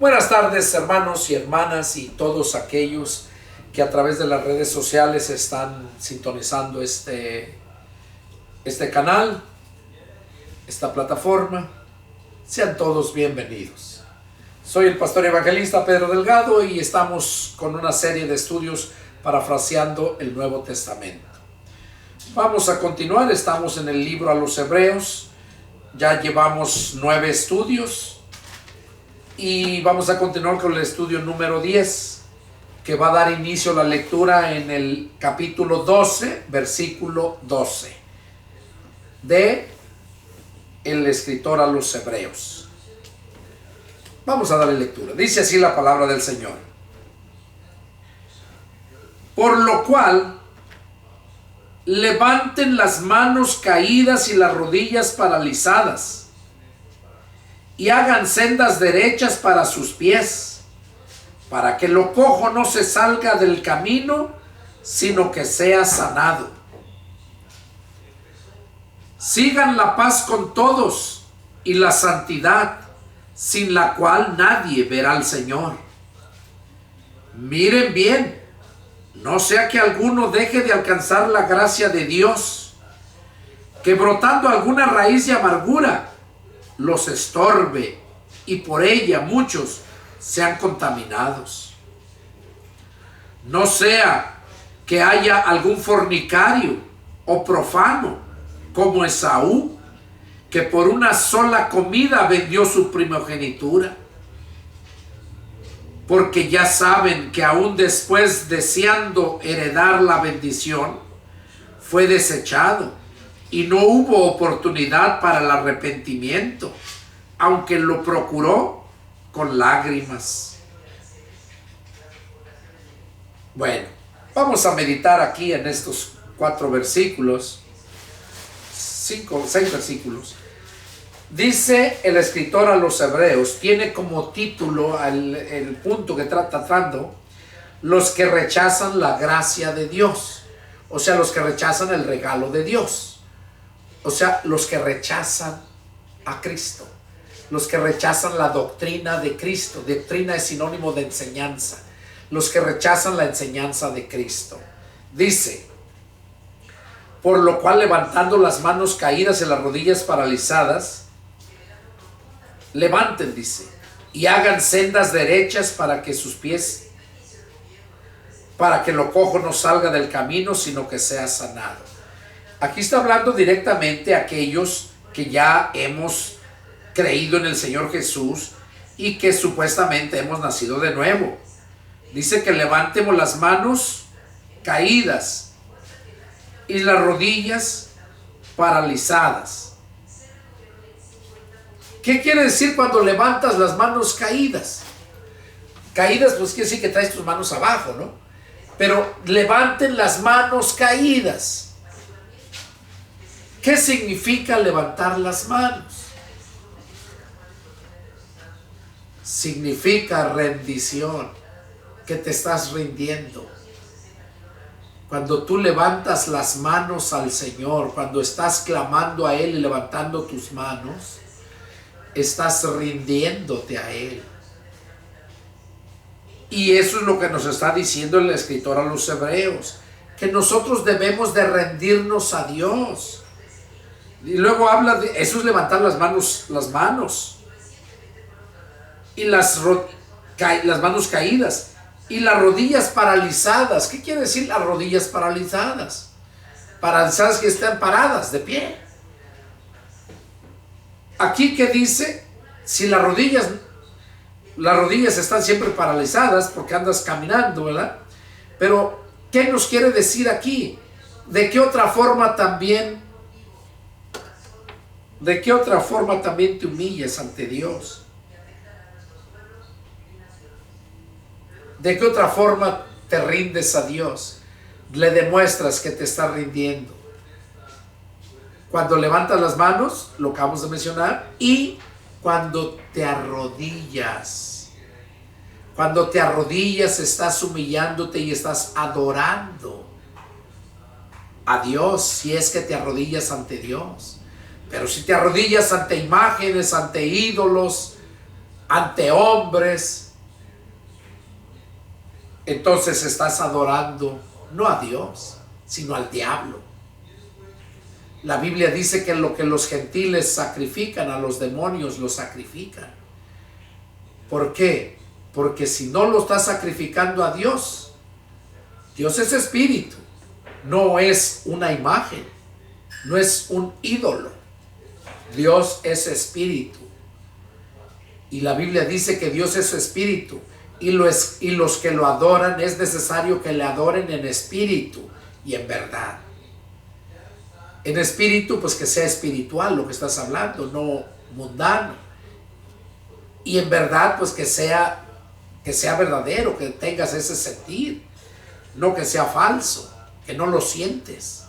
Buenas tardes, hermanos y hermanas y todos aquellos que a través de las redes sociales están sintonizando este canal, esta plataforma. Sean todos bienvenidos. Soy el pastor evangelista Pedro Delgado y estamos con una serie de estudios parafraseando el Nuevo Testamento. Vamos a continuar, estamos en el libro a los Hebreos, ya llevamos 9 estudios. Y vamos a continuar con el estudio número 10, que va a dar inicio a la lectura en el capítulo 12, versículo 12, de el escritor a los Hebreos. Vamos a darle lectura. Dice así la palabra del Señor. Por lo cual, levanten las manos caídas y las rodillas paralizadas, y hagan sendas derechas para sus pies, para que lo cojo no se salga del camino, sino que sea sanado. Sigan la paz con todos y la santidad, sin la cual nadie verá al Señor. Miren bien, no sea que alguno deje de alcanzar la gracia de Dios, que brotando alguna raíz de amargura los estorbe y por ella muchos sean contaminados. No sea que haya algún fornicario o profano como Esaú, que por una sola comida vendió su primogenitura. Porque ya saben que aún después, deseando heredar la bendición, fue desechado y no hubo oportunidad para el arrepentimiento, aunque lo procuró con lágrimas. Bueno, vamos a meditar aquí en estos 4 versículos, 6 versículos. Dice el escritor a los Hebreos, tiene como título el punto que está tratando, los que rechazan la gracia de Dios, o sea, los que rechazan el regalo de Dios. O sea, los que rechazan a Cristo, los que rechazan la doctrina de Cristo. Doctrina es sinónimo de enseñanza. Los que rechazan la enseñanza de Cristo. Dice, por lo cual levantando las manos caídas y las rodillas paralizadas, levanten, dice, y hagan sendas derechas para que sus pies, para que lo cojo no salga del camino, sino que sea sanado. Aquí está hablando directamente a aquellos que ya hemos creído en el Señor Jesús y que supuestamente hemos nacido de nuevo. Dice que levantemos las manos caídas y las rodillas paralizadas. ¿Qué quiere decir cuando levantas las manos caídas? Caídas, pues quiere decir que traes tus manos abajo, ¿no? Pero levanten las manos caídas. ¿Qué significa levantar las manos? Significa rendición, que te estás rindiendo. Cuando tú levantas las manos al Señor, cuando estás clamando a Él y levantando tus manos, estás rindiéndote a Él. Y eso es lo que nos está diciendo el escritor a los Hebreos, que nosotros debemos de rendirnos a Dios. Y luego habla de eso, es levantar las manos y las manos caídas y las rodillas paralizadas. ¿Qué quiere decir las rodillas paralizadas? Paralizadas que están paradas, de pie. Aquí que dice, si las rodillas están siempre paralizadas porque andas caminando, ¿verdad? Pero, ¿qué nos quiere decir aquí? ¿De qué otra forma también te humillas ante Dios? ¿De qué otra forma te rindes a Dios? Le demuestras que te estás rindiendo. Cuando levantas las manos, lo acabamos de mencionar, y cuando te arrodillas. Cuando te arrodillas, estás humillándote y estás adorando a Dios, si es que te arrodillas ante Dios. Pero si te arrodillas ante imágenes, ante ídolos, ante hombres, entonces estás adorando no a Dios, sino al diablo. La Biblia dice que lo que los gentiles sacrifican, a los demonios los sacrifican. ¿Por qué? Porque si no lo estás sacrificando a Dios, Dios es espíritu, no es una imagen, no es un ídolo. Dios es espíritu. Y la Biblia dice que Dios es espíritu. Y los que lo adoran es necesario que le adoren en espíritu y en verdad. En espíritu, pues que sea espiritual lo que estás hablando, no mundano. Y en verdad, pues que sea verdadero, que tengas ese sentir, no que sea falso, que no lo sientes.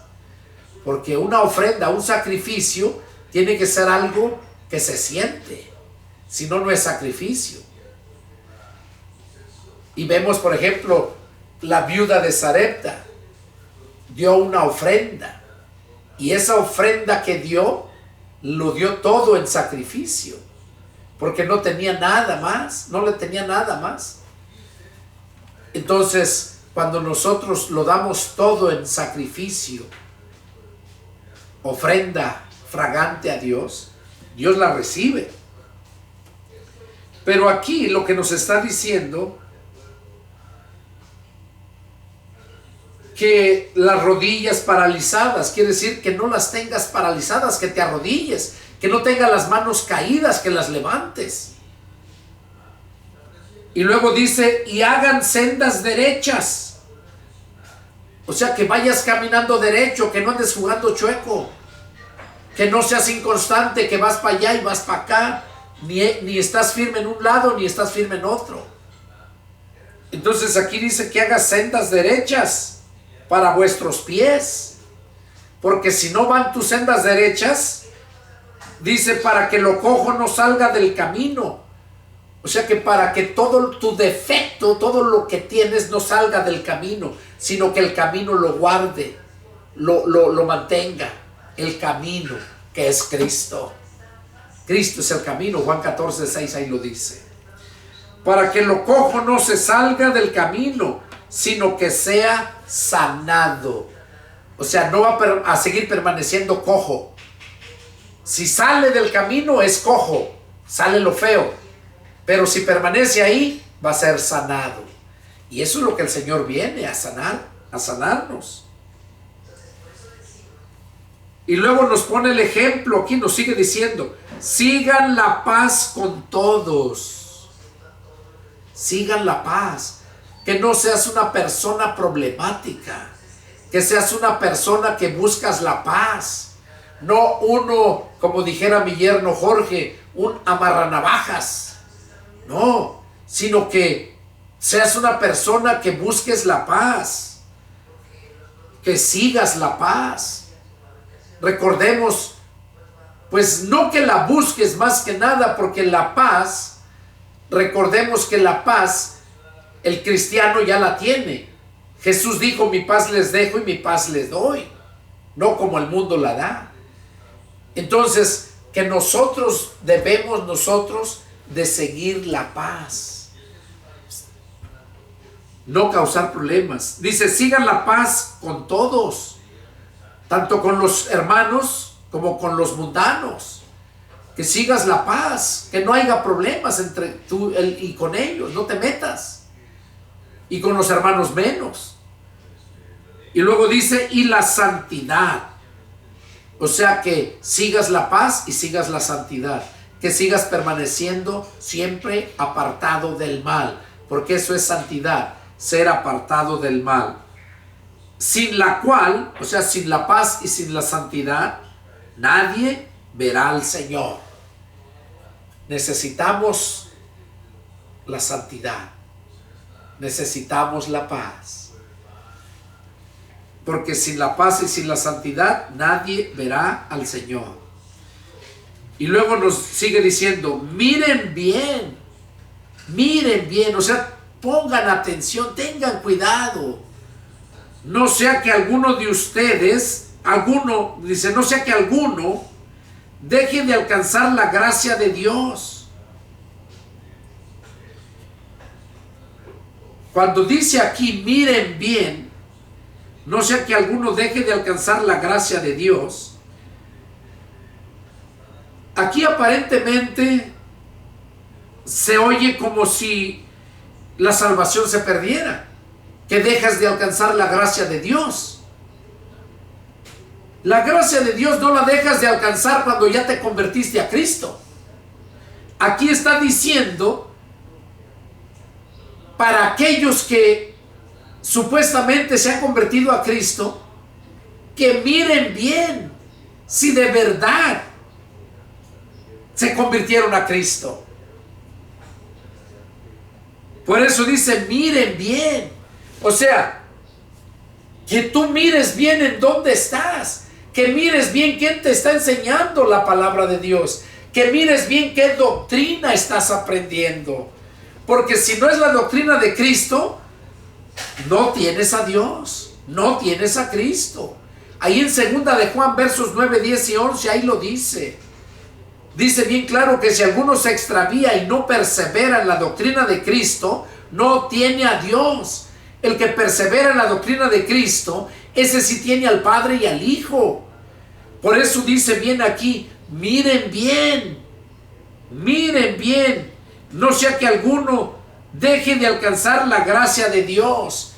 Porque una ofrenda, un sacrificio, tiene que ser algo que se siente, si no, no es sacrificio. Y vemos, por ejemplo, la viuda de Sarepta dio una ofrenda, y esa ofrenda que dio, lo dio todo en sacrificio, porque no tenía nada más, no le tenía nada más. Entonces, cuando nosotros lo damos todo en sacrificio, ofrenda fragante a Dios, Dios la recibe. Pero aquí lo que nos está diciendo, que las rodillas paralizadas, quiere decir que no las tengas paralizadas, que te arrodilles, que no tengas las manos caídas, que las levantes. Y luego dice, y hagan sendas derechas. O sea, que vayas caminando derecho, que no andes jugando chueco, que no seas inconstante, que vas para allá y vas para acá, ni estás firme en un lado, ni estás firme en otro. Entonces aquí dice que hagas sendas derechas para vuestros pies, porque si no van tus sendas derechas, dice, para que lo cojo no salga del camino. O sea, que para que todo tu defecto, todo lo que tienes no salga del camino, sino que el camino lo guarde, lo mantenga. El camino que es Cristo. Cristo es el camino. Juan 14:6 ahí lo dice. Para que lo cojo no se salga del camino, sino que sea sanado. O sea, no va a seguir permaneciendo cojo. Si sale del camino es cojo, sale lo feo. Pero si permanece ahí, va a ser sanado. Y eso es lo que el Señor viene a sanar, a sanarnos. Y luego nos pone el ejemplo, aquí nos sigue diciendo, sigan la paz con todos. Sigan la paz. Que no seas una persona problemática, que seas una persona que buscas la paz, no uno, como dijera mi yerno Jorge, un amarranavajas, no, sino que seas una persona que busques la paz, que sigas la paz. Recordemos, pues no que la busques más que nada, porque la paz, recordemos que la paz, el cristiano ya la tiene. Jesús dijo, mi paz les dejo y mi paz les doy, no como el mundo la da. Entonces, que nosotros debemos de seguir la paz, no causar problemas. Dice, sigan la paz con todos, tanto con los hermanos como con los mundanos. Que sigas la paz, que no haya problemas entre tú y con ellos, no te metas. Y con los hermanos menos. Y luego dice, y la santidad. O sea, que sigas la paz y sigas la santidad. Que sigas permaneciendo siempre apartado del mal. Porque eso es santidad, ser apartado del mal. Sin la cual, o sea, sin la paz y sin la santidad, nadie verá al Señor. Necesitamos la santidad. Necesitamos la paz. Porque sin la paz y sin la santidad nadie verá al Señor. Y luego nos sigue diciendo, miren bien, o sea, pongan atención, tengan cuidado. No sea que alguno de ustedes, no sea que alguno deje de alcanzar la gracia de Dios. cuando dice aquí, miren bien, no sea que alguno deje de alcanzar la gracia de Dios, aquí aparentemente se oye como si la salvación se perdiera, que dejas de alcanzar la gracia de Dios. La gracia de Dios no la dejas de alcanzar cuando ya te convertiste a Cristo. Aquí está diciendo, para aquellos que supuestamente se han convertido a Cristo, que miren bien si de verdad se convirtieron a Cristo. Por eso dice, miren bien. O sea, que tú mires bien en dónde estás, que mires bien quién te está enseñando la palabra de Dios, que mires bien qué doctrina estás aprendiendo. Porque si no es la doctrina de Cristo, no tienes a Dios, no tienes a Cristo. Ahí en 2 de Juan versos 9, 10 y 11, ahí lo dice. Dice bien claro que si alguno se extravía y no persevera en la doctrina de Cristo, no tiene a Dios. El que persevera en la doctrina de Cristo, ese sí tiene al Padre y al Hijo. Por eso dice bien aquí, miren bien, no sea que alguno deje de alcanzar la gracia de Dios.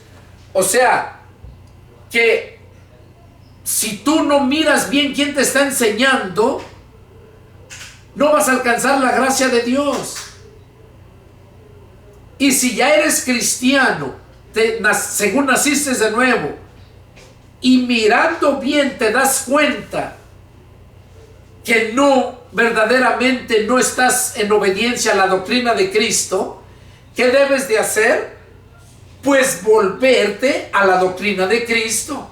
O sea, que si tú no miras bien quién te está enseñando, no vas a alcanzar la gracia de Dios. Y si ya eres cristiano, según naciste de nuevo, y mirando bien te das cuenta que verdaderamente no estás en obediencia a la doctrina de Cristo, ¿qué debes de hacer? Pues volverte a la doctrina de Cristo,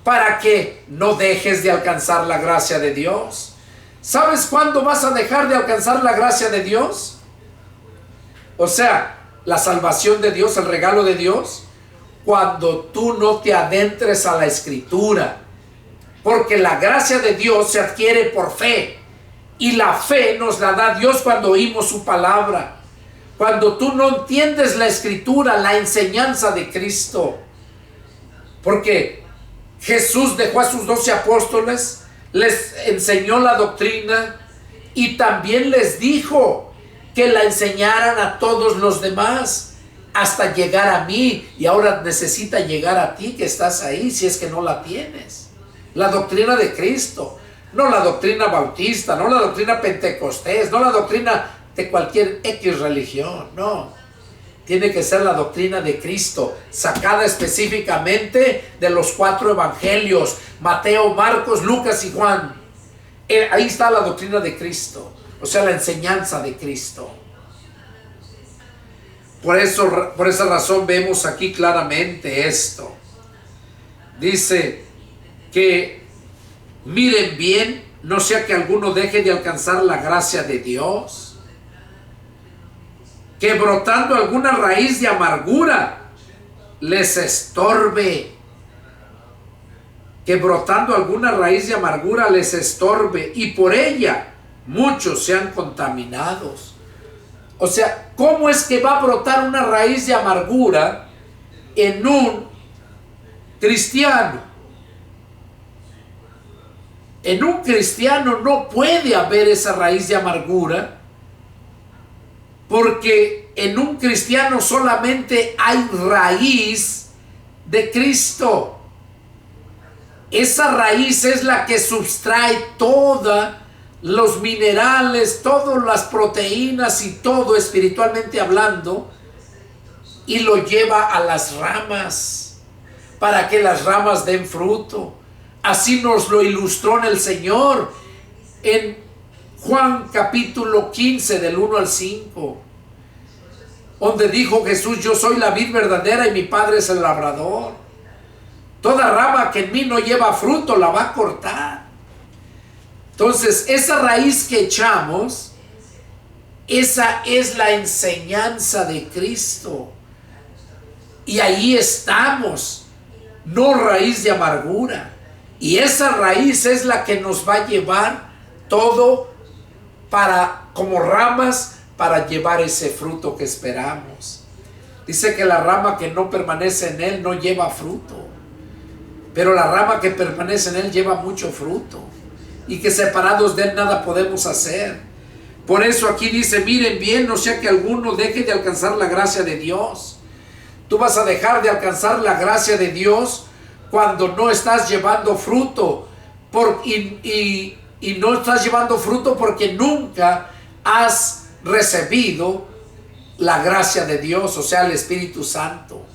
para que no dejes de alcanzar la gracia de Dios. ¿Sabes cuándo vas a dejar de alcanzar la gracia de Dios? O sea, la salvación de Dios, el regalo de Dios, cuando tú no te adentres a la Escritura. Porque la gracia de Dios se adquiere por fe, y la fe nos la da Dios cuando oímos su palabra. Cuando tú no entiendes la Escritura, la enseñanza de Cristo. Porque Jesús dejó a sus 12 apóstoles, les enseñó la doctrina y también les dijo que la enseñaran a todos los demás hasta llegar a mí. Y ahora necesita llegar a ti que estás ahí, si es que no la tienes. La doctrina de Cristo, no la doctrina bautista, no la doctrina pentecostés, no la doctrina de cualquier X religión, no. Tiene que ser la doctrina de Cristo, sacada específicamente de los 4 evangelios, Mateo, Marcos, Lucas y Juan. Ahí está la doctrina de Cristo, o sea, la enseñanza de Cristo. Por esa razón vemos aquí claramente esto. Dice que miren bien, no sea que alguno deje de alcanzar la gracia de Dios, que brotando alguna raíz de amargura les estorbe, que brotando alguna raíz de amargura les estorbe, y por ella muchos sean contaminados. O sea, ¿cómo es que va a brotar una raíz de amargura en un cristiano? En un cristiano no puede haber esa raíz de amargura, porque en un cristiano solamente hay raíz de Cristo. Esa raíz es la que sustrae todos los minerales, todas las proteínas y todo espiritualmente hablando, y lo lleva a las ramas para que las ramas den fruto. Así nos lo ilustró en el Señor en Juan capítulo 15 del 1 al 5, donde dijo Jesús: yo soy la vid verdadera y mi Padre es el labrador. Toda rama que en mí no lleva fruto la va a cortar. Entonces, esa raíz que echamos, esa es la enseñanza de Cristo. Y ahí estamos, no raíz de amargura. Y esa raíz es la que nos va a llevar todo como ramas para llevar ese fruto que esperamos. Dice que la rama que no permanece en él no lleva fruto, pero la rama que permanece en él lleva mucho fruto, y que separados de él nada podemos hacer. Por eso aquí dice, miren bien, no sea que alguno deje de alcanzar la gracia de Dios. Tú vas a dejar de alcanzar la gracia de Dios cuando no estás llevando fruto, y no estás llevando fruto porque nunca has recibido la gracia de Dios, o sea, el Espíritu Santo.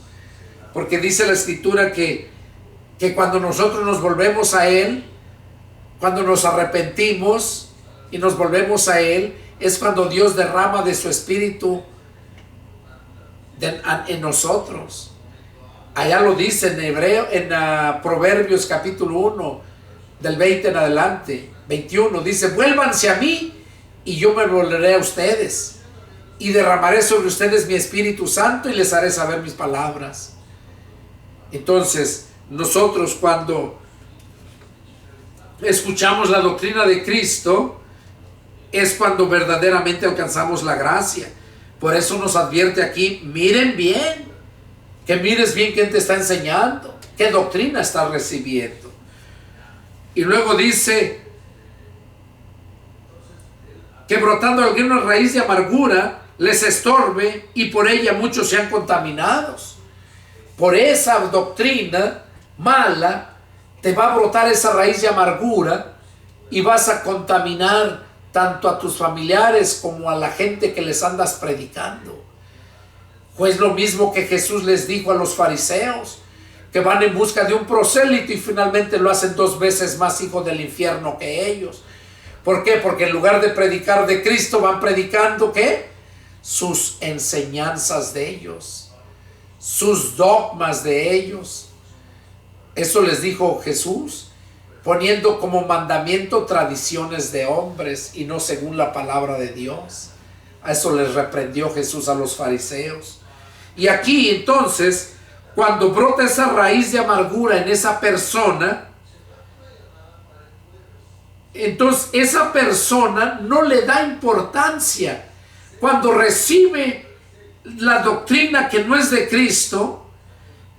Porque dice la Escritura que cuando nosotros nos volvemos a Él, cuando nos arrepentimos y nos volvemos a Él, es cuando Dios derrama de su Espíritu en nosotros. Allá lo dice en Proverbios capítulo 1, del 20 en adelante, 21, dice, vuélvanse a mí y yo me volveré a ustedes, y derramaré sobre ustedes mi Espíritu Santo y les haré saber mis palabras. Entonces, nosotros cuando escuchamos la doctrina de Cristo, es cuando verdaderamente alcanzamos la gracia. Por eso nos advierte aquí, miren bien, que mires bien quién te está enseñando, qué doctrina estás recibiendo. Y luego dice que brotando alguna raíz de amargura les estorbe, y por ella muchos sean contaminados. Por esa doctrina mala te va a brotar esa raíz de amargura, y vas a contaminar tanto a tus familiares como a la gente que les andas predicando. Pues lo mismo que Jesús les dijo a los fariseos, que van en busca de un prosélito y finalmente lo hacen 2 veces más hijo del infierno que ellos. ¿Por qué? Porque en lugar de predicar de Cristo, van predicando ¿qué? Sus enseñanzas de ellos, sus dogmas de ellos. Eso les dijo Jesús, poniendo como mandamiento tradiciones de hombres y no según la palabra de Dios. A eso les reprendió Jesús a los fariseos. Y aquí entonces, cuando brota esa raíz de amargura en esa persona, entonces esa persona no le da importancia. Cuando recibe la doctrina que no es de Cristo,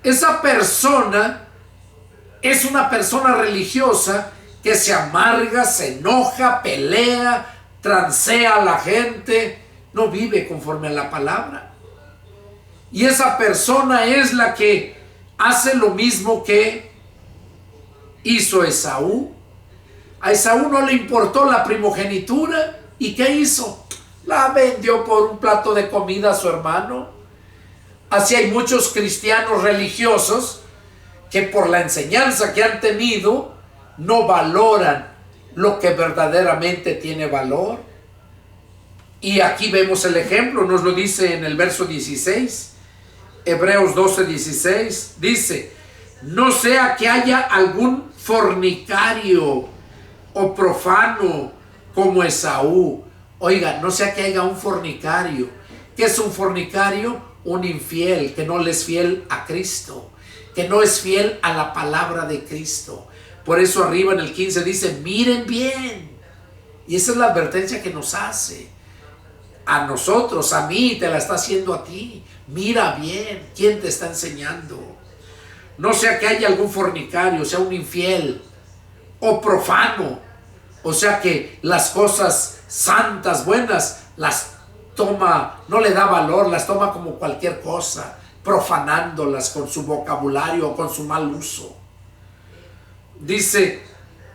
esa persona es una persona religiosa que se amarga, se enoja, pelea, transea a la gente, no vive conforme a la palabra. Y esa persona es la que hace lo mismo que hizo Esaú. A Esaú no le importó la primogenitura, ¿y qué hizo? La vendió por un plato de comida a su hermano. Así hay muchos cristianos religiosos que por la enseñanza que han tenido no valoran lo que verdaderamente tiene valor. Y aquí vemos el ejemplo, nos lo dice en el verso 16, Hebreos 12:16, dice, no sea que haya algún fornicario o profano como Esaú. Oiga, no sea que haya un fornicario. ¿Qué es un fornicario? Un infiel, que no le es fiel a Cristo, que no es fiel a la palabra de Cristo. Por eso arriba en el 15 dice, miren bien. Y esa es la advertencia que nos hace. A nosotros, a mí, te la está haciendo a ti. Mira bien, ¿quién te está enseñando? No sea que haya algún fornicario, o sea, un infiel, o profano, o sea que las cosas santas, buenas, las toma, no le da valor, las toma como cualquier cosa, profanándolas con su vocabulario o con su mal uso. Dice,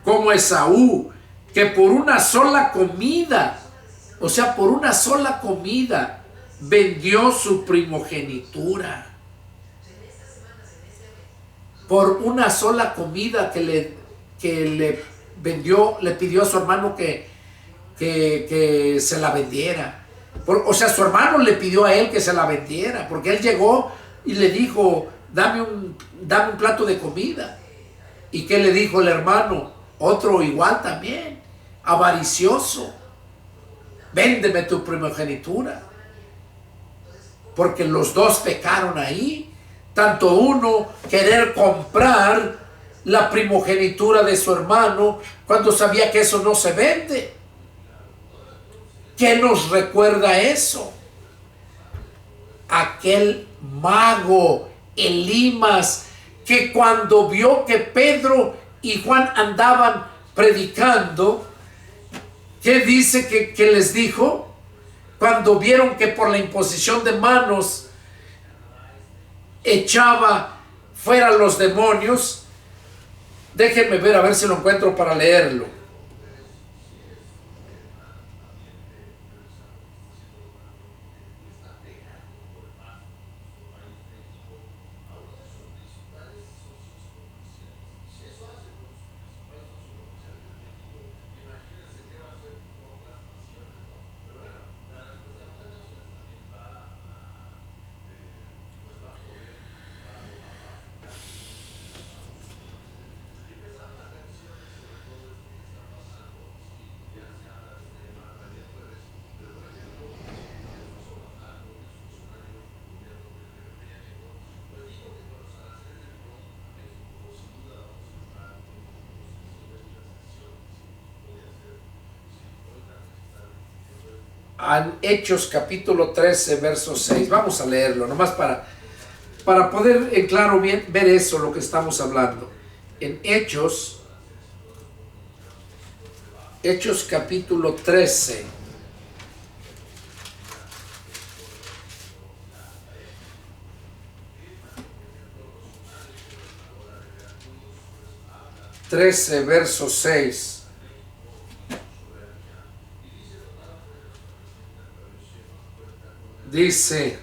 como Esaú, que por una sola comida, o sea, por una sola comida, vendió su primogenitura. Por una sola comida que le vendió, le pidió a su hermano que se la vendiera. O sea, su hermano le pidió a él que se la vendiera, porque él llegó y le dijo, dame un plato de comida. ¿Y qué le dijo el hermano? Otro igual también, avaricioso. Véndeme tu primogenitura. Porque los dos pecaron ahí. Tanto uno querer comprar la primogenitura de su hermano cuando sabía que eso no se vende. ¿Qué nos recuerda eso? A aquel mago Elimas, que cuando vio que Pedro y Juan andaban predicando, ¿qué dice que les dijo? Cuando vieron que por la imposición de manos echaba fuera los demonios. Déjenme ver a ver si lo encuentro para leerlo. En Hechos capítulo 13, verso 6. Vamos a leerlo, nomás para poder en claro bien ver eso, lo que estamos hablando. En Hechos capítulo 13. Verso 6. Dice: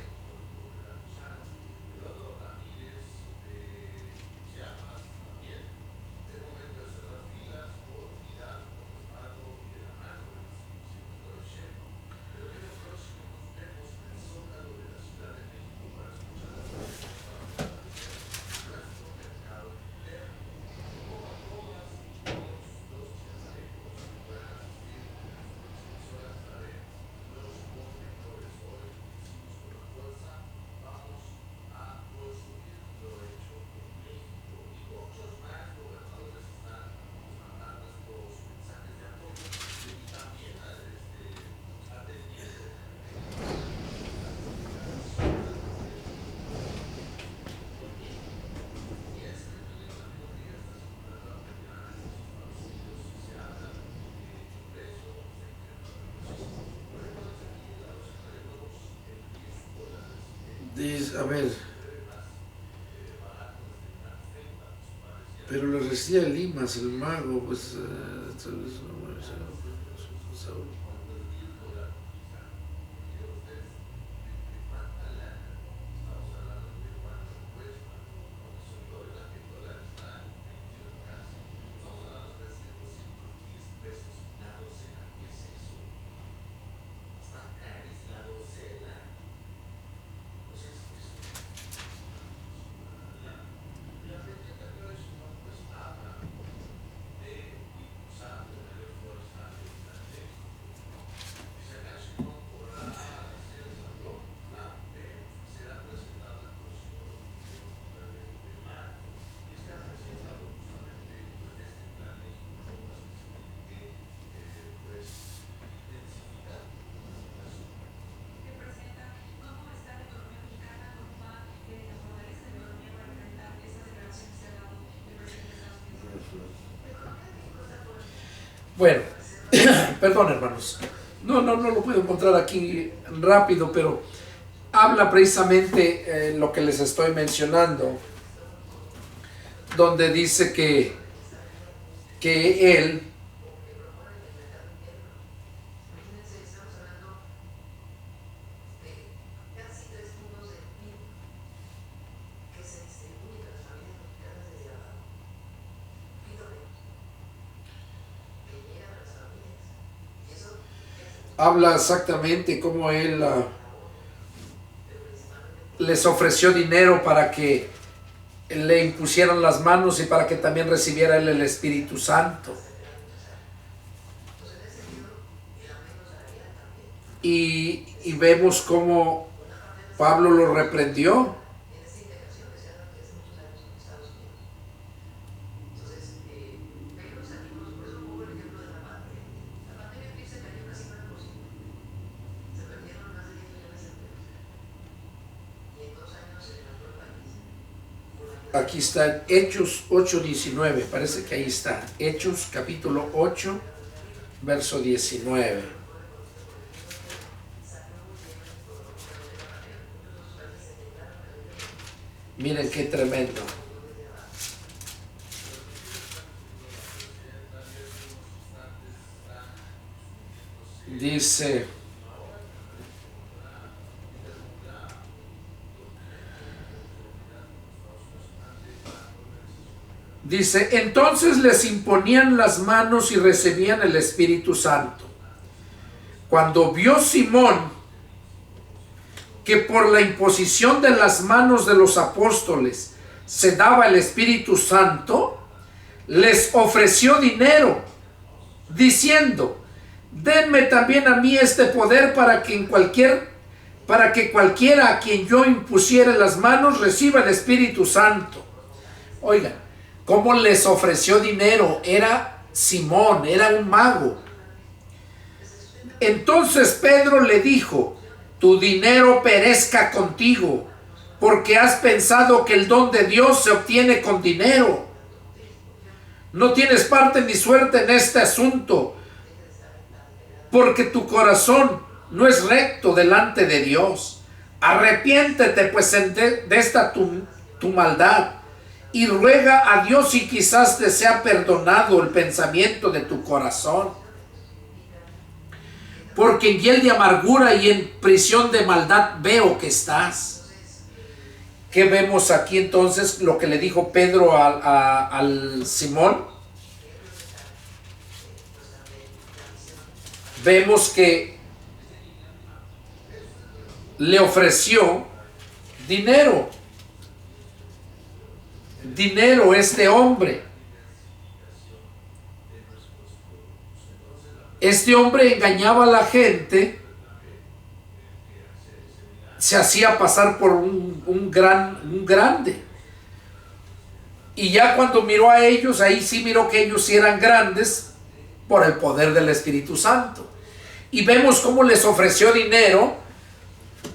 a ver, pero le resistía Elimas, el mago, pues bueno, perdón hermanos, no lo puedo encontrar aquí rápido, pero habla precisamente lo que les estoy mencionando, donde dice que él habla exactamente cómo él les ofreció dinero para que le impusieran las manos y para que también recibiera él el Espíritu Santo. Y vemos cómo Pablo lo reprendió. Aquí está Hechos 8:19, parece que ahí está. Hechos capítulo 8, verso 19. Miren qué tremendo. Dice, entonces les imponían las manos y recibían el Espíritu Santo. Cuando vio Simón que por la imposición de las manos de los apóstoles se daba el Espíritu Santo, les ofreció dinero, diciendo, denme también a mí este poder para que cualquiera a quien yo impusiere las manos reciba el Espíritu Santo. Oigan, ¿cómo les ofreció dinero? Era Simón, era un mago. Entonces Pedro le dijo, tu dinero perezca contigo, porque has pensado que el don de Dios se obtiene con dinero. No tienes parte ni suerte en este asunto, porque tu corazón no es recto delante de Dios. Arrepiéntete pues de esta tu maldad, y ruega a Dios y quizás te sea perdonado el pensamiento de tu corazón. Porque en hiel de amargura y en prisión de maldad veo que estás. ¿Qué vemos aquí entonces? Lo que le dijo Pedro al Simón. Vemos que le ofreció dinero. Dinero este hombre. Este hombre engañaba a la gente, se hacía pasar por un grande. Y ya cuando miró a ellos, ahí sí miró que ellos sí eran grandes por el poder del Espíritu Santo. Y vemos cómo les ofreció dinero,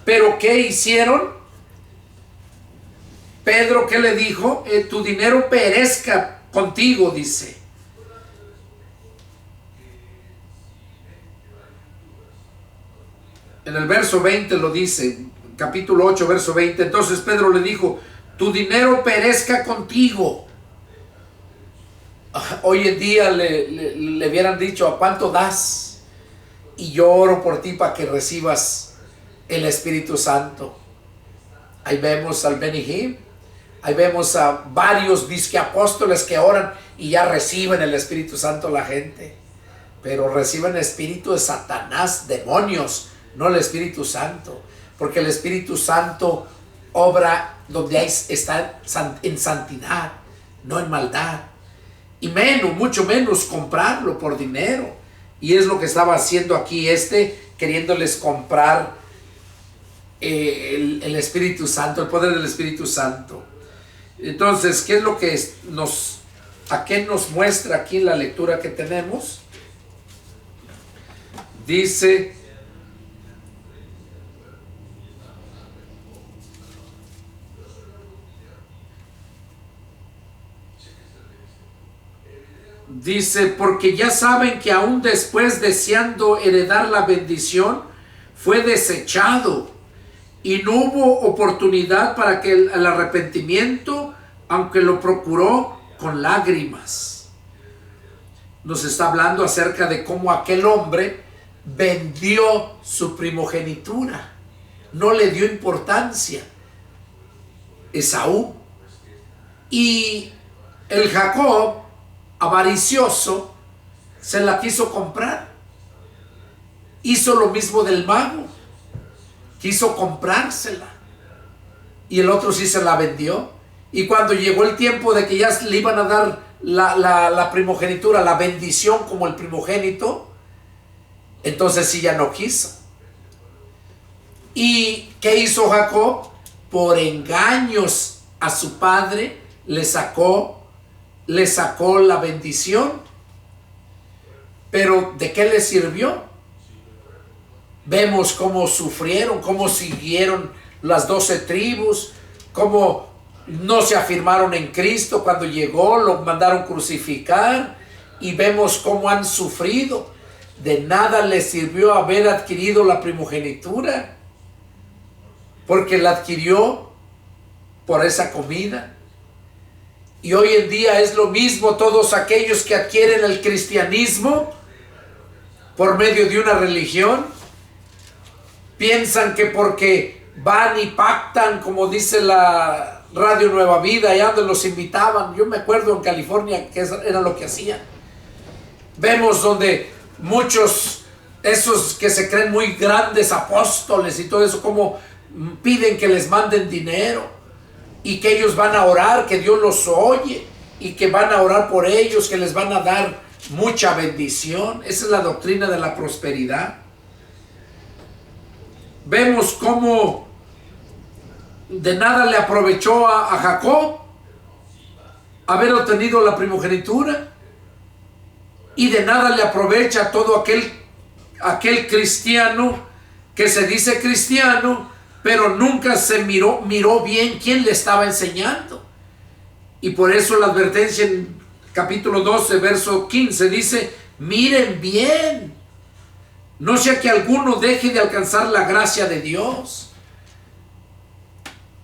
pero ¿qué hicieron? Pedro, ¿qué le dijo? Tu dinero perezca contigo, dice. En el verso 20 lo dice, capítulo 8, verso 20. Entonces Pedro le dijo, tu dinero perezca contigo. Hoy en día le hubieran dicho, ¿a cuánto das? Y yo oro por ti para que recibas el Espíritu Santo. Ahí vemos al Benny Hinn, ahí vemos a varios disque apóstoles que oran y ya reciben el Espíritu Santo la gente. Pero reciben el espíritu de Satanás, demonios, no el Espíritu Santo, porque el Espíritu Santo obra donde está en santidad, no en maldad, y mucho menos comprarlo por dinero. Y es lo que estaba haciendo aquí queriéndoles comprar el Espíritu Santo, el poder del Espíritu Santo. Entonces, ¿qué es lo que a qué nos muestra aquí en la lectura que tenemos? Dice, porque ya saben que aún después, deseando heredar la bendición, fue desechado y no hubo oportunidad para que el arrepentimiento, aunque lo procuró con lágrimas. Nos está hablando acerca de cómo aquel hombre vendió su primogenitura, no le dio importancia, Esaú. Y el Jacob, avaricioso, se la quiso comprar. Hizo lo mismo del mago, quiso comprársela, y el otro sí se la vendió. Y cuando llegó el tiempo de que ya le iban a dar la primogenitura, la bendición como el primogénito, entonces sí ya no quiso. ¿Y qué hizo Jacob? Por engaños a su padre le sacó la bendición. Pero ¿de qué le sirvió? Vemos cómo sufrieron, cómo siguieron las 12 tribus, cómo no se afirmaron en Cristo. Cuando llegó, lo mandaron crucificar y vemos cómo han sufrido. De nada les sirvió haber adquirido la primogenitura, porque la adquirió por esa comida. Y hoy en día es lo mismo. Todos aquellos que adquieren el cristianismo por medio de una religión, piensan que porque van y pactan, como dice la Radio Nueva Vida, allá donde los invitaban. Yo me acuerdo en California que era lo que hacían. Vemos donde muchos, esos que se creen muy grandes apóstoles y todo eso, como piden que les manden dinero y que ellos van a orar, que Dios los oye y que van a orar por ellos, que les van a dar mucha bendición. Esa es la doctrina de la prosperidad. Vemos cómo de nada le aprovechó a Jacob haber obtenido la primogenitura, y de nada le aprovecha a todo aquel cristiano que se dice cristiano, pero nunca se miró bien quién le estaba enseñando. Y por eso la advertencia en capítulo 12, verso 15 dice: miren bien, no sea que alguno deje de alcanzar la gracia de Dios.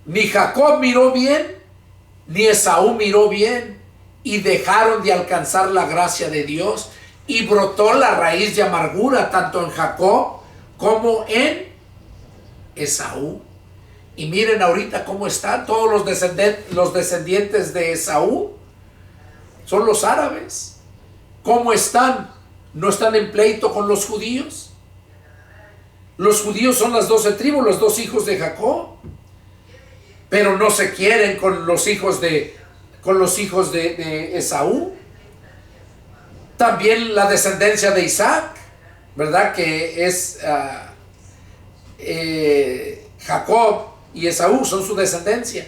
Ni Jacob miró bien, ni Esaú miró bien, y dejaron de alcanzar la gracia de Dios, y brotó la raíz de amargura tanto en Jacob como en Esaú. Y miren ahorita cómo están todos los descendientes de Esaú. Son los árabes. ¿Cómo están? ¿No están en pleito con los judíos? Los judíos son las 12 tribus, los 2 hijos de Jacob, pero no se quieren con los hijos de Esaú. También la descendencia de Isaac, ¿verdad? Que es Jacob y Esaú, son su descendencia.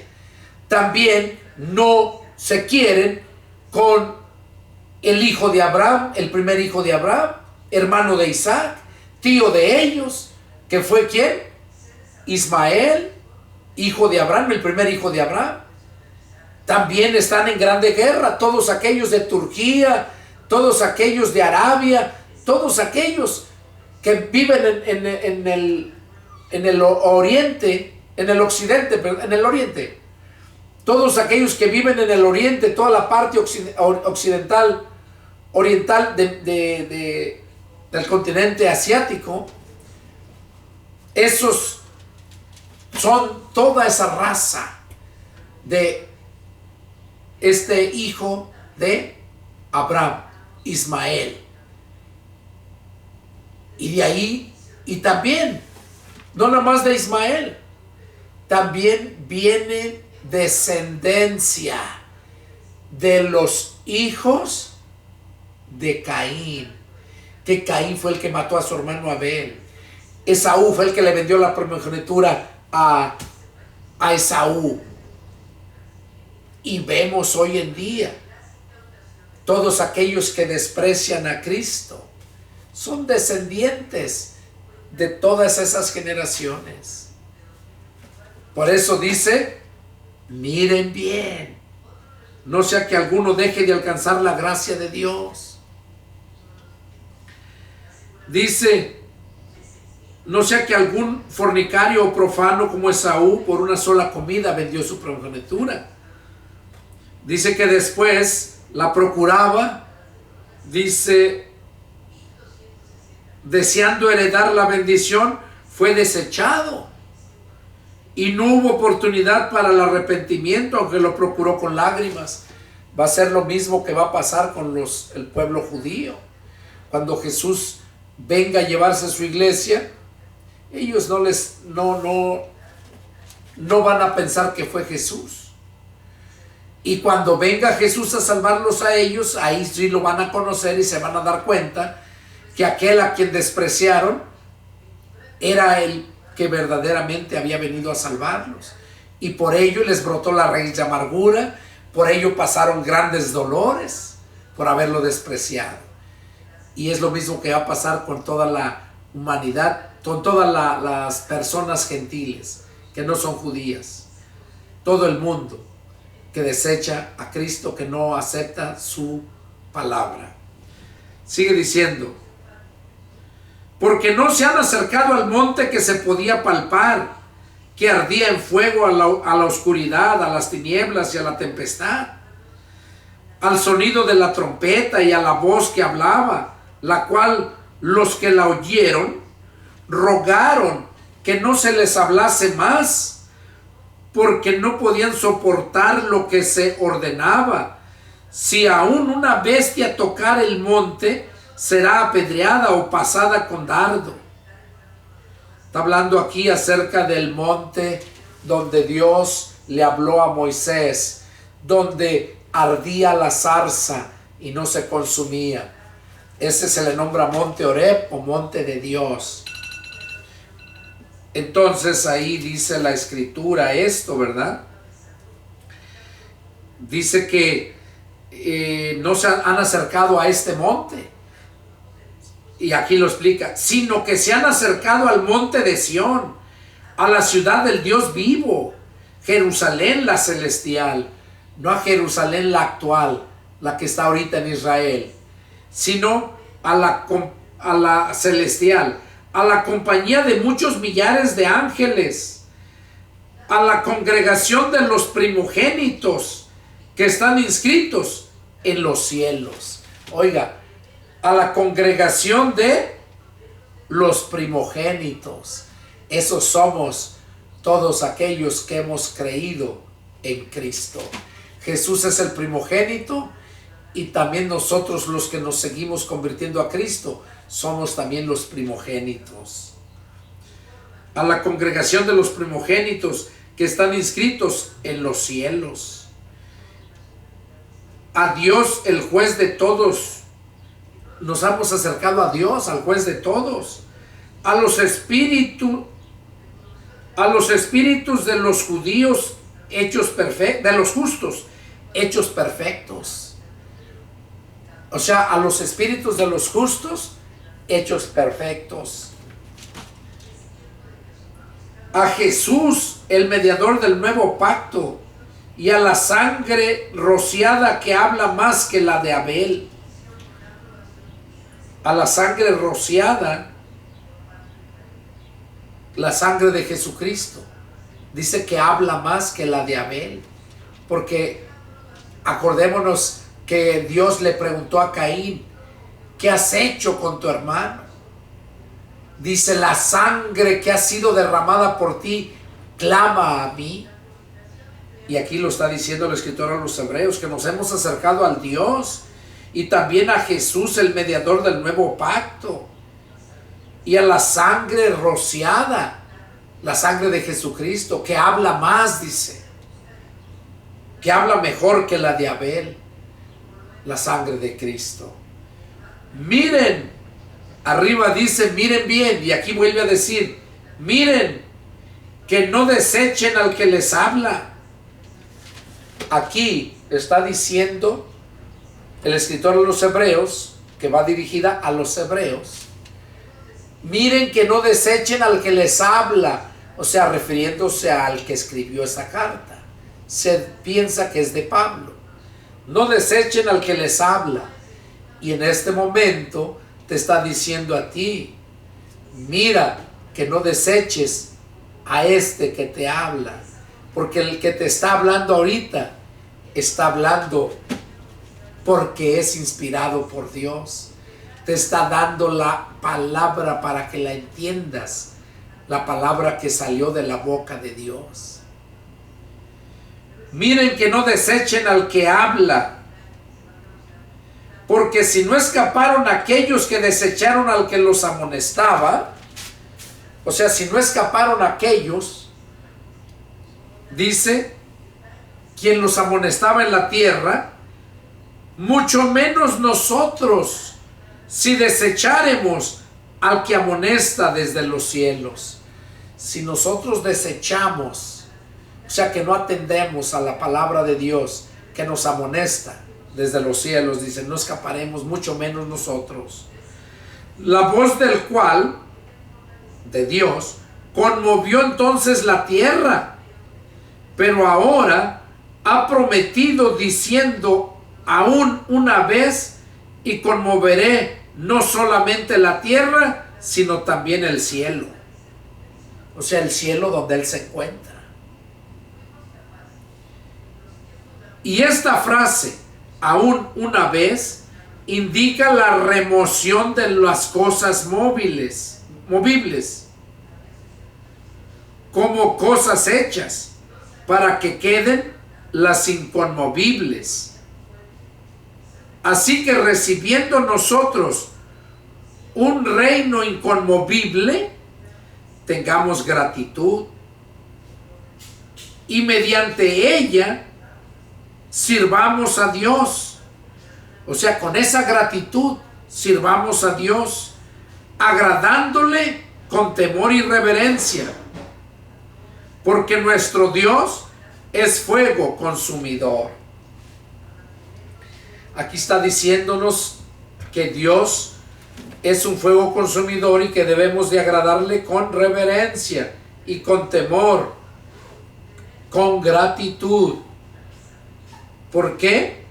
También no se quieren con el hijo de Abraham, el primer hijo de Abraham, hermano de Isaac, tío de ellos, que fue ¿quién? Ismael, hijo de Abraham, el primer hijo de Abraham. También están en grande guerra todos aquellos de Turquía, todos aquellos de Arabia, todos aquellos que viven en el oriente, en el occidente, perdón, en el oriente. Todos aquellos que viven en el oriente, toda la parte occidental, oriental del continente asiático, esos son toda esa raza de este hijo de Abraham, Ismael. Y de ahí, y también, no nada más de Ismael, también viene descendencia de los hijos de Caín, que Caín fue el que mató a su hermano Abel. Esaú fue el que le vendió la primogenitura a Esaú. Y vemos hoy en día todos aquellos que desprecian a Cristo son descendientes de todas esas generaciones. Por eso dice: miren bien, no sea que alguno deje de alcanzar la gracia de Dios. Dice: no sea que algún fornicario o profano como Esaú por una sola comida vendió su primogenitura. Dice que después la procuraba, dice, deseando heredar la bendición, fue desechado y no hubo oportunidad para el arrepentimiento, aunque lo procuró con lágrimas. Va a ser lo mismo que va a pasar con el pueblo judío. Cuando Jesús venga a llevarse a su iglesia, ellos no van a pensar que fue Jesús. Y cuando venga Jesús a salvarlos a ellos, ahí sí lo van a conocer y se van a dar cuenta que aquel a quien despreciaron era el que verdaderamente había venido a salvarlos. Y por ello les brotó la raíz de amargura, por ello pasaron grandes dolores por haberlo despreciado. Y es lo mismo que va a pasar con toda la humanidad, con todas las personas gentiles que no son judías, todo el mundo. que desecha a Cristo, que no acepta su palabra. Sigue diciendo, porque no se han acercado al monte que se podía palpar, que ardía en fuego, a la oscuridad, a las tinieblas y a la tempestad, al sonido de la trompeta y a la voz que hablaba, la cual los que la oyeron rogaron que no se les hablase más, porque no podían soportar lo que se ordenaba. Si aún una bestia tocar el monte, será apedreada o pasada con dardo. Está hablando aquí acerca del monte donde Dios le habló a Moisés, donde ardía la zarza y no se consumía. Ese se le nombra monte Horeb o monte de Dios. Entonces ahí dice la escritura esto, ¿verdad? Dice que no se han acercado a este monte. Y aquí lo explica, sino que se han acercado al monte de Sión, a la ciudad del Dios vivo, Jerusalén la celestial, no a Jerusalén la actual, la que está ahorita en Israel, sino a la celestial, a la compañía de muchos millares de ángeles, a la congregación de los primogénitos que están inscritos en los cielos. Oiga, a la congregación de los primogénitos. Esos somos todos aquellos que hemos creído en Cristo. Jesús es el primogénito y también nosotros los que nos seguimos convirtiendo a Cristo somos también los primogénitos. A la congregación de los primogénitos que están inscritos en los cielos. A Dios, el juez de todos. Nos hemos acercado a Dios, al juez de todos, a los espíritus de los judíos hechos perfectos, de los justos hechos perfectos. O sea, a los espíritus de los justos hechos perfectos. A Jesús, el mediador del nuevo pacto, y a la sangre rociada que habla más que la de Abel. A la sangre rociada, la sangre de Jesucristo, dice que habla más que la de Abel, porque acordémonos que Dios le preguntó a Caín, ¿qué has hecho con tu hermano? Dice, la sangre que ha sido derramada por ti clama a mí. Y aquí lo está diciendo el escritor a los hebreos, que nos hemos acercado al Dios y también a Jesús, el mediador del nuevo pacto, y a la sangre rociada, la sangre de Jesucristo, que habla más, dice, que habla mejor que la de Abel, la sangre de Cristo. Miren, arriba dice, miren bien, y aquí vuelve a decir, miren, que no desechen al que les habla. Aquí está diciendo el escritor de los hebreos, que va dirigida a los hebreos, miren que no desechen al que les habla, o sea, refiriéndose al que escribió esa carta. Se piensa que es de Pablo. No desechen al que les habla. Y en este momento te está diciendo a ti, mira que no deseches a este que te habla, porque el que te está hablando ahorita está hablando porque es inspirado por Dios. Te está dando la palabra para que la entiendas, la palabra que salió de la boca de Dios. Miren que no desechen al que habla, porque si no escaparon aquellos que desecharon al que los amonestaba, o sea, si no escaparon aquellos, dice, quien los amonestaba en la tierra, mucho menos nosotros, si desecharemos al que amonesta desde los cielos. Si nosotros desechamos, o sea que no atendemos a la palabra de Dios que nos amonesta desde los cielos, dice, no escaparemos, mucho menos nosotros. La voz del cual, de Dios, conmovió entonces la tierra, pero ahora ha prometido diciendo: aún una vez y conmoveré no solamente la tierra, sino también el cielo. O sea, el cielo donde Él se encuentra. Y esta frase, aún una vez, indica la remoción de las cosas movibles, como cosas hechas, para que queden las inconmovibles. Así que recibiendo nosotros un reino inconmovible, tengamos gratitud y mediante ella sirvamos a Dios. O sea, con esa gratitud sirvamos a Dios, agradándole con temor y reverencia, porque nuestro Dios es fuego consumidor. Aquí está diciéndonos que Dios es un fuego consumidor y que debemos de agradarle con reverencia y con temor, con gratitud. ¿Por qué?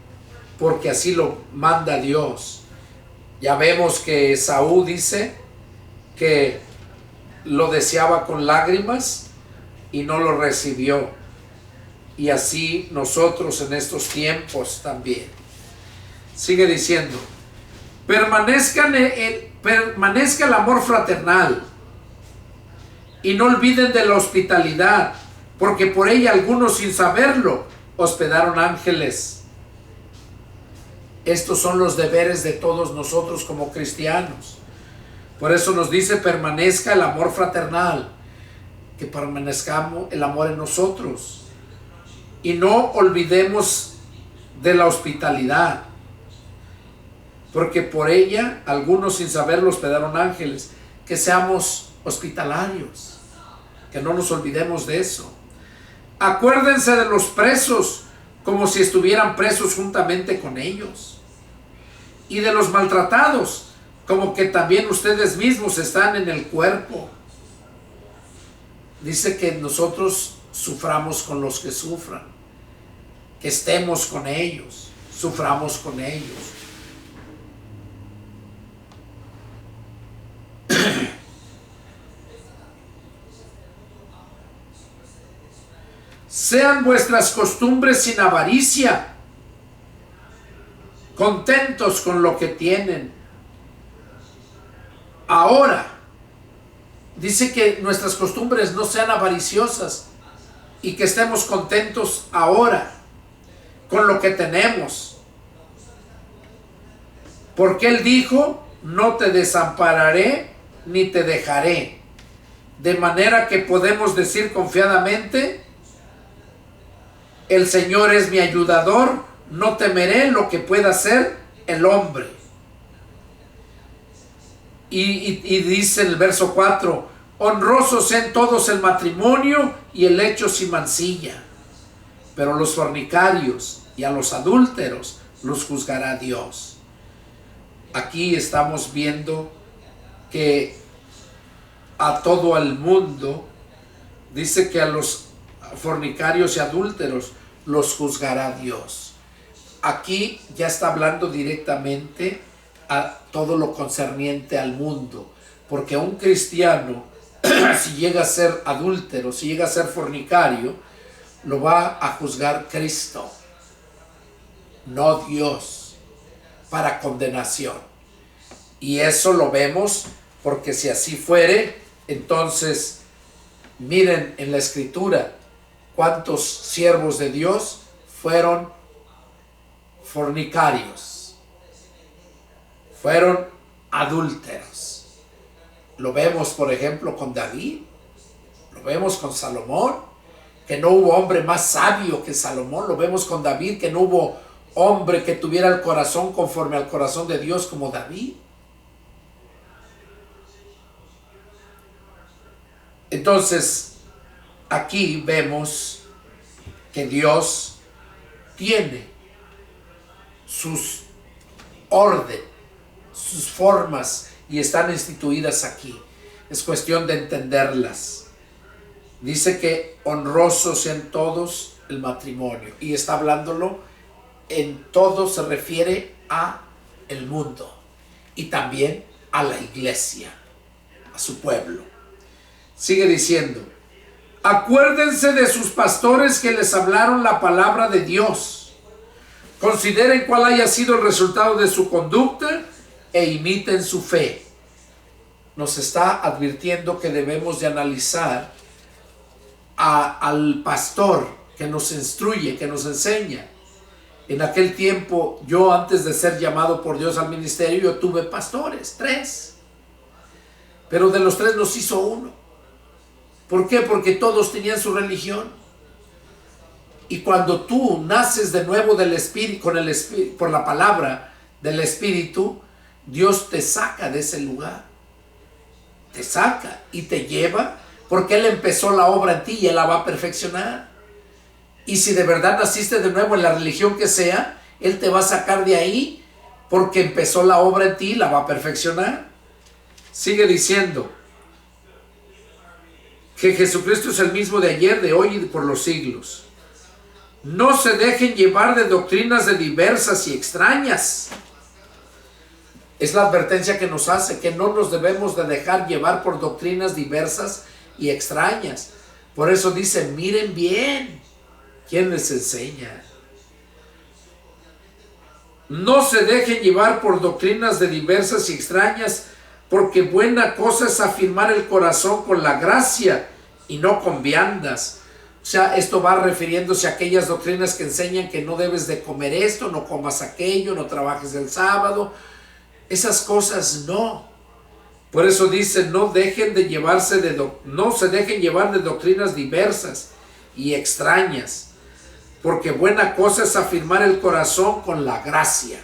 Porque así lo manda Dios. Ya vemos que Esaú dice que lo deseaba con lágrimas y no lo recibió. Y así nosotros en estos tiempos también. Sigue diciendo: permanezca el amor fraternal y no olviden de la hospitalidad, porque por ella algunos, sin saberlo, hospedaron ángeles. Estos son los deberes de todos nosotros como cristianos. Por eso nos dice: permanezca el amor fraternal, que permanezcamos el amor en nosotros y no olvidemos de la hospitalidad, porque por ella algunos, sin saberlo, hospedaron ángeles. Que seamos hospitalarios, que no nos olvidemos de eso. Acuérdense de los presos como si estuvieran presos juntamente con ellos, y de los maltratados como que también ustedes mismos están en el cuerpo. Dice que nosotros suframos con los que sufran, que estemos con ellos, suframos con ellos. Sean vuestras costumbres sin avaricia, contentos con lo que tienen. Ahora, dice que nuestras costumbres no sean avariciosas y que estemos contentos ahora con lo que tenemos. Porque Él dijo: no te desampararé ni te dejaré. De manera que podemos decir confiadamente: el Señor es mi ayudador, no temeré lo que pueda hacer el hombre. Y dice en el verso 4: honrosos en todos el matrimonio y el lecho sin mancilla, pero los fornicarios y a los adúlteros los juzgará Dios. Aquí estamos viendo que a todo el mundo, dice que a los fornicarios y adúlteros los juzgará Dios. Aquí ya está hablando directamente a todo lo concerniente al mundo, porque un cristiano si llega a ser adúltero, si llega a ser fornicario, lo va a juzgar Cristo, no Dios, para condenación. Y eso lo vemos porque si así fuere, entonces miren en la Escritura cuántos siervos de Dios fueron fornicarios, fueron adúlteros. Lo vemos, por ejemplo, con David, lo vemos con Salomón, que no hubo hombre más sabio que Salomón. Lo vemos con David, que no hubo hombre que tuviera el corazón conforme al corazón de Dios como David. Entonces, aquí vemos que Dios tiene sus orden, sus formas, y están instituidas aquí. Es cuestión de entenderlas. Dice que honrosos sean todos el matrimonio. Y está hablándolo en todo, se refiere a el mundo y también a la iglesia, a su pueblo. Sigue diciendo: acuérdense de sus pastores que les hablaron la palabra de Dios. Consideren cuál haya sido el resultado de su conducta e imiten su fe. Nos está advirtiendo que debemos de analizar al pastor que nos instruye, que nos enseña. En aquel tiempo, yo antes de ser llamado por Dios al ministerio, yo tuve pastores, 3. Pero de los 3 nos hizo uno. ¿Por qué? Porque todos tenían su religión. Y cuando tú naces de nuevo del Espíritu, por la palabra del Espíritu, Dios te saca de ese lugar. Te saca y te lleva, porque Él empezó la obra en ti y Él la va a perfeccionar. Y si de verdad naciste de nuevo en la religión que sea, Él te va a sacar de ahí, porque empezó la obra en ti y la va a perfeccionar. Sigue diciendo que Jesucristo es el mismo de ayer, de hoy y por los siglos. No se dejen llevar de doctrinas de diversas y extrañas. Es la advertencia que nos hace, que no nos debemos de dejar llevar por doctrinas diversas y extrañas. Por eso dice, miren bien quién les enseña. No se dejen llevar por doctrinas de diversas y extrañas, porque buena cosa es afirmar el corazón con la gracia y no con viandas. O sea, esto va refiriéndose a aquellas doctrinas que enseñan que no debes de comer esto, no comas aquello, no trabajes el sábado. Esas cosas no. Por eso dice, no se dejen llevar de doctrinas diversas y extrañas, porque buena cosa es afirmar el corazón con la gracia.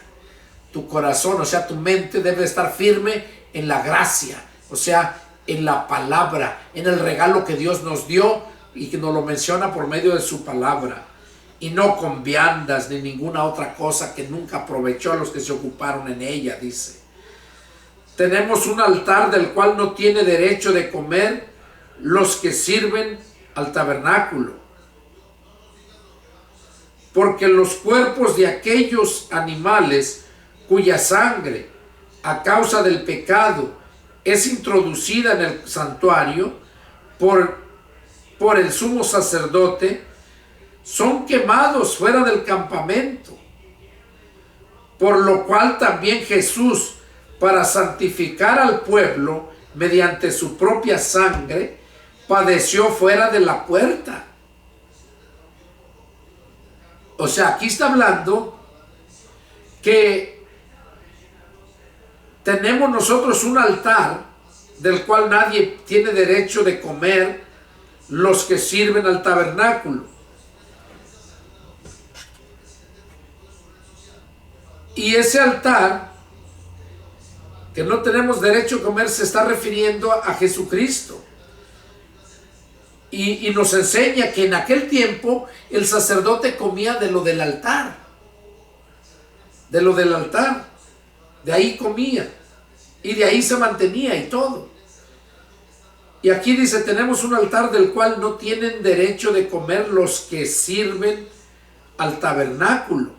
Tu corazón, o sea, tu mente debe estar firme en la gracia, o sea, en la palabra, en el regalo que Dios nos dio y que nos lo menciona por medio de su palabra, y no con viandas ni ninguna otra cosa que nunca aprovechó a los que se ocuparon en ella, dice. Tenemos un altar del cual no tiene derecho de comer los que sirven al tabernáculo, porque los cuerpos de aquellos animales cuya sangre, a causa del pecado, es introducida en el santuario por el sumo sacerdote, son quemados fuera del campamento, por lo cual también Jesús, para santificar al pueblo mediante su propia sangre, padeció fuera de la puerta. O sea, aquí está hablando que tenemos nosotros un altar del cual nadie tiene derecho de comer los que sirven al tabernáculo. Y ese altar que no tenemos derecho a comer se está refiriendo a Jesucristo. Y nos enseña que en aquel tiempo el sacerdote comía de lo del altar. De lo del altar. De ahí comía. Y de ahí se mantenía y todo. Y aquí dice, tenemos un altar del cual no tienen derecho de comer los que sirven al tabernáculo.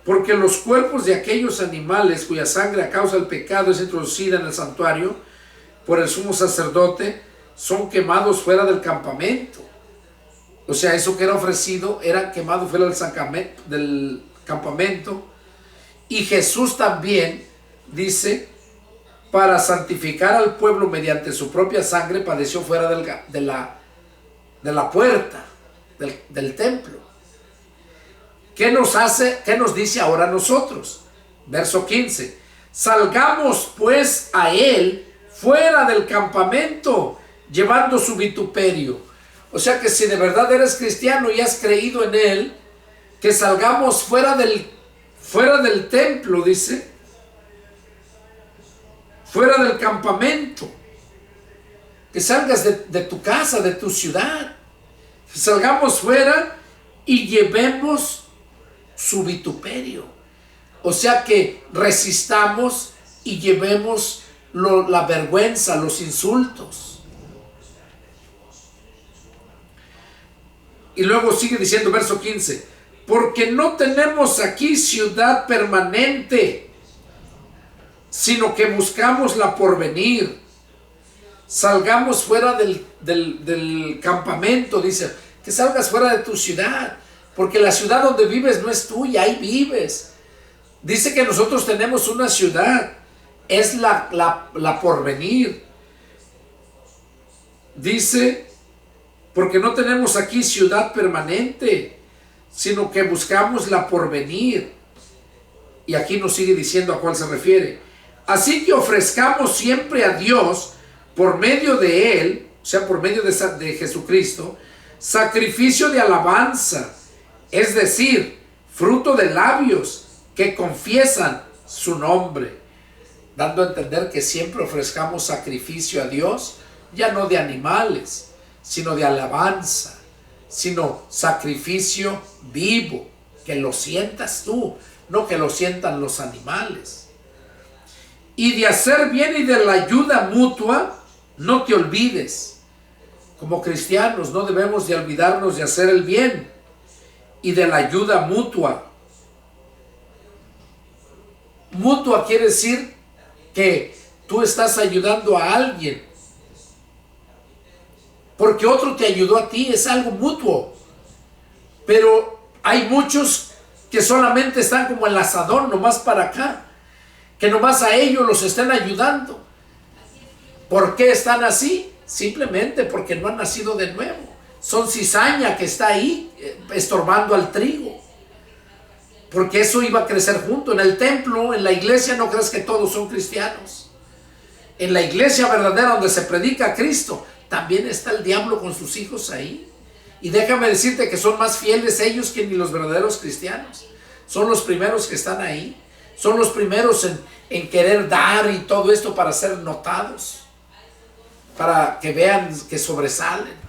Porque los cuerpos de aquellos animales cuya sangre a causa del pecado es introducida en el santuario por el sumo sacerdote, son quemados fuera del campamento. O sea, eso que era ofrecido era quemado fuera del campamento. Y Jesús también dice, para santificar al pueblo mediante su propia sangre, padeció fuera de la puerta del templo. ¿Qué nos hace? ¿Qué nos dice ahora a nosotros? Verso 15. Salgamos pues a él fuera del campamento, llevando su vituperio. O sea que si de verdad eres cristiano y has creído en él, que salgamos fuera del templo, dice, fuera del campamento, que salgas de tu casa, de tu ciudad, que salgamos fuera y llevemos su vituperio. O sea que resistamos y llevemos la vergüenza, los insultos. Y luego sigue diciendo, verso 15, porque no tenemos aquí ciudad permanente, sino que buscamos la porvenir. Salgamos fuera del campamento, dice, que salgas fuera de tu ciudad, porque la ciudad donde vives no es tuya, ahí vives. Dice que nosotros tenemos una ciudad, es la porvenir. Dice, porque no tenemos aquí ciudad permanente, sino que buscamos la porvenir. Y aquí nos sigue diciendo a cuál se refiere. Así que ofrezcamos siempre a Dios, por medio de Él, o sea, por medio de Jesucristo, sacrificio de alabanza, es decir, fruto de labios que confiesan su nombre, dando a entender que siempre ofrezcamos sacrificio a Dios, ya no de animales, sino de alabanza, sino sacrificio vivo, que lo sientas tú, no que lo sientan los animales. Y de hacer bien y de la ayuda mutua, no te olvides. Como cristianos no debemos de olvidarnos de hacer el bien y de la ayuda mutua. Mutua quiere decir que tú estás ayudando a alguien porque otro te ayudó a ti, es algo mutuo. Pero hay muchos que solamente están como el asadón, nomás para acá, que nomás a ellos los están ayudando. ¿Por qué están así? Simplemente porque no han nacido de nuevo. Son cizaña que está ahí estorbando al trigo. Porque eso iba a crecer junto. En el templo, en la iglesia, no creas que todos son cristianos. En la iglesia verdadera donde se predica a Cristo, también está el diablo con sus hijos ahí. Y déjame decirte que son más fieles ellos que ni los verdaderos cristianos. Son los primeros que están ahí. Son los primeros en querer dar y todo esto para ser notados, para que vean que sobresalen.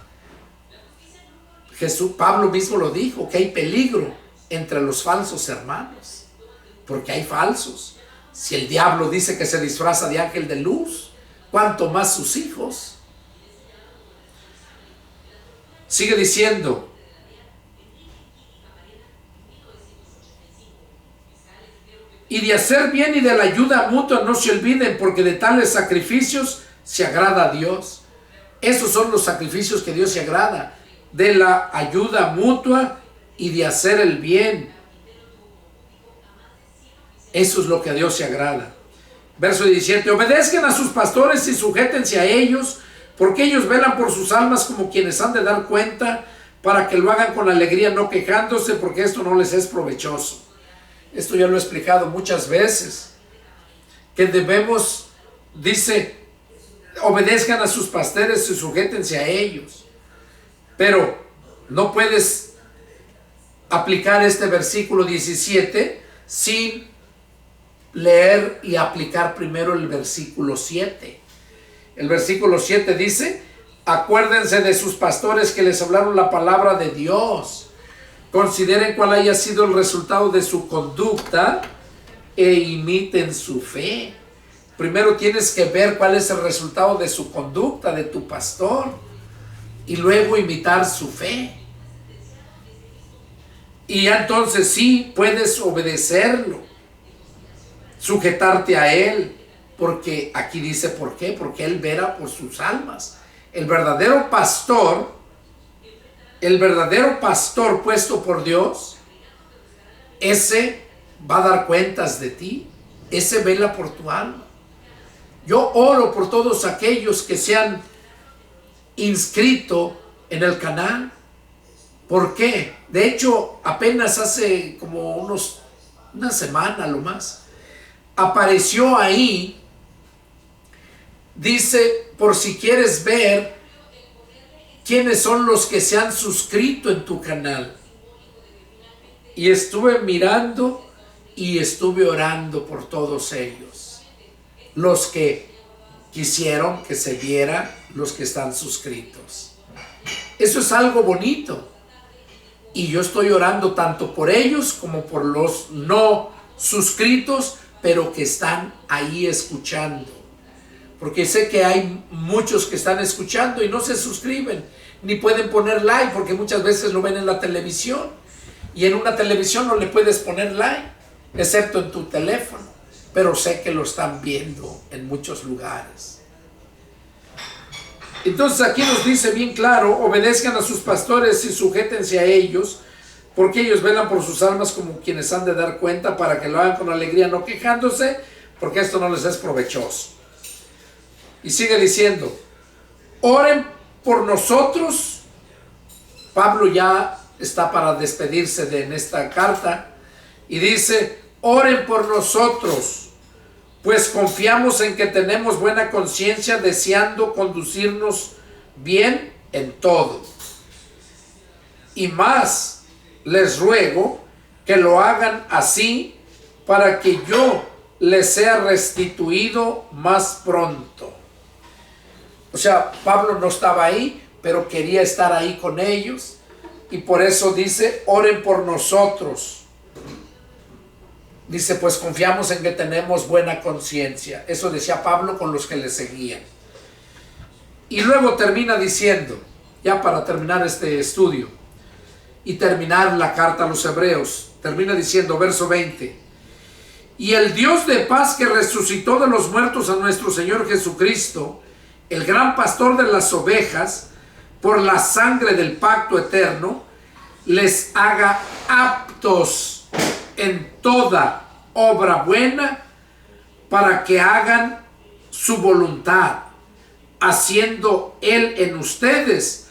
Pablo mismo lo dijo, que hay peligro entre los falsos hermanos, porque hay falsos. Si el diablo dice que se disfraza de ángel de luz, ¿cuánto más sus hijos? Sigue diciendo, y de hacer bien y de la ayuda mutua no se olviden, porque de tales sacrificios se agrada a Dios. Esos son los sacrificios que Dios se agrada, de la ayuda mutua y de hacer el bien. Eso es lo que a Dios se agrada. Verso 17, obedezcan a sus pastores y sujétense a ellos, porque ellos velan por sus almas como quienes han de dar cuenta, para que lo hagan con alegría, no quejándose, porque esto no les es provechoso. Esto ya lo he explicado muchas veces, que debemos, dice, obedezcan a sus pastores y sujétense a ellos. Pero no puedes aplicar este versículo 17 sin leer y aplicar primero el versículo 7. El versículo 7 dice, acuérdense de sus pastores que les hablaron la palabra de Dios. Consideren cuál haya sido el resultado de su conducta e imiten su fe. Primero tienes que ver cuál es el resultado de su conducta, de tu pastor, y luego imitar su fe. Y ya entonces sí puedes obedecerlo, sujetarte a él, porque aquí dice por qué, porque él vela por sus almas. El verdadero pastor puesto por Dios, ese va a dar cuentas de ti, ese vela por tu alma. Yo oro por todos aquellos que se han inscrito en el canal. ¿Por qué? De hecho, apenas hace como una semana lo más, apareció ahí, dice, por si quieres ver quiénes son los que se han suscrito en tu canal. Y estuve mirando y estuve orando por todos ellos, los que quisieron que se viera, los que están suscritos. Eso es algo bonito. Y yo estoy orando tanto por ellos como por los no suscritos, pero que están ahí escuchando. Porque sé que hay muchos que están escuchando y no se suscriben, ni pueden poner like, porque muchas veces lo ven en la televisión, y en una televisión no le puedes poner like, excepto en tu teléfono, pero sé que lo están viendo en muchos lugares. Entonces aquí nos dice bien claro: obedezcan a sus pastores y sujétense a ellos, porque ellos velan por sus almas como quienes han de dar cuenta, para que lo hagan con alegría, no quejándose, porque esto no les es provechoso. Y sigue diciendo: oren por nosotros. Pablo ya está para despedirse en esta carta, y dice: oren por nosotros, pues confiamos en que tenemos buena conciencia, deseando conducirnos bien en todo. Y más les ruego que lo hagan así, para que yo les sea restituido más pronto. O sea, Pablo no estaba ahí, pero quería estar ahí con ellos, y por eso dice: oren por nosotros. Dice: pues confiamos en que tenemos buena conciencia. Eso decía Pablo con los que le seguían. Y luego termina diciendo, ya para terminar este estudio y terminar la carta a los Hebreos, termina diciendo, verso 20: y el Dios de paz, que resucitó de los muertos a nuestro Señor Jesucristo, el gran pastor de las ovejas, por la sangre del pacto eterno, les haga aptos en toda obra buena, para que hagan su voluntad, haciendo Él en ustedes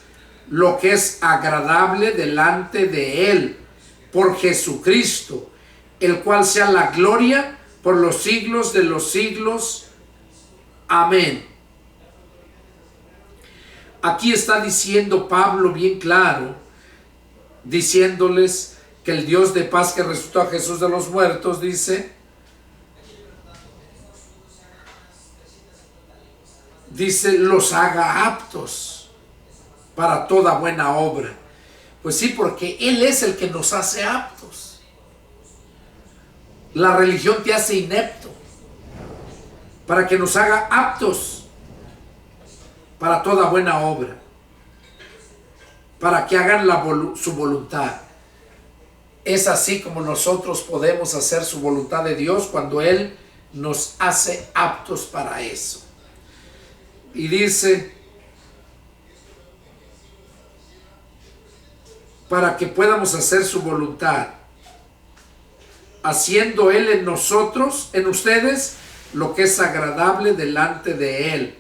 lo que es agradable delante de Él, por Jesucristo, el cual sea la gloria por los siglos de los siglos. Amén. Aquí está diciendo Pablo bien claro, diciéndoles que el Dios de paz, que resucitó a Jesús de los muertos, dice, los haga aptos para toda buena obra. Pues sí, porque Él es el que nos hace aptos. La religión te hace inepto, para que nos haga aptos para toda buena obra, para que hagan su voluntad. Es así como nosotros podemos hacer su voluntad de Dios, cuando Él nos hace aptos para eso. Y dice, para que podamos hacer su voluntad, haciendo Él en nosotros, en ustedes, lo que es agradable delante de Él.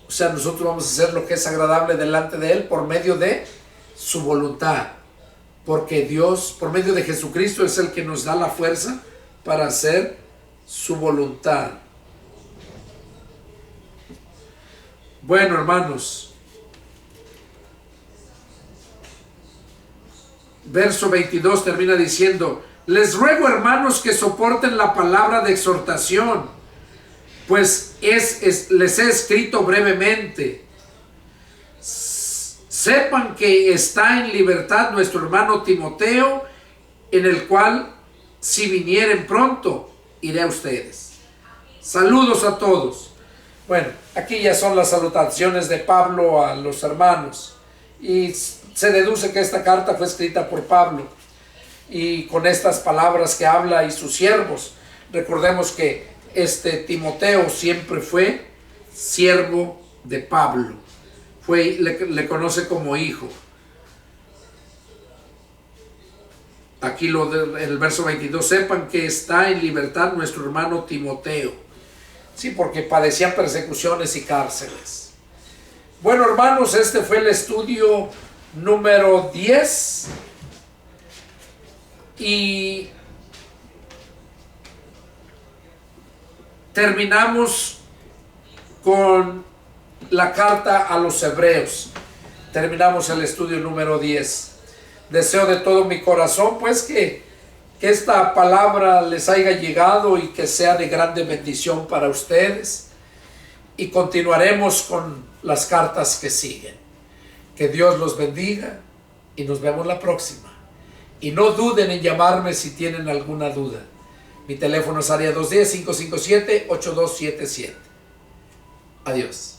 O sea, nosotros vamos a hacer lo que es agradable delante de Él por medio de su voluntad. Porque Dios, por medio de Jesucristo, es el que nos da la fuerza para hacer su voluntad. Bueno, hermanos, verso 22 termina diciendo, les ruego, hermanos, que soporten la palabra de exhortación, pues les he escrito brevemente. Sepan que está en libertad nuestro hermano Timoteo, en el cual, si vinieren pronto, iré a ustedes. Saludos a todos. Bueno, aquí ya son las salutaciones de Pablo a los hermanos, y se deduce que esta carta fue escrita por Pablo, y con estas palabras que habla y sus siervos. Recordemos que Timoteo siempre fue siervo de Pablo, le conoce como hijo. Aquí en el verso 22, sepan que está en libertad nuestro hermano Timoteo. Sí, porque padecían persecuciones y cárceles. Bueno, hermanos, este fue el estudio número 10. Y terminamos con la carta a los Hebreos. Terminamos el estudio número 10. Deseo de todo mi corazón, pues, que esta palabra les haya llegado y que sea de grande bendición para ustedes. Y continuaremos con las cartas que siguen. Que Dios los bendiga y nos vemos la próxima. Y no duden en llamarme si tienen alguna duda. Mi teléfono es área 210-557-8277. Adiós.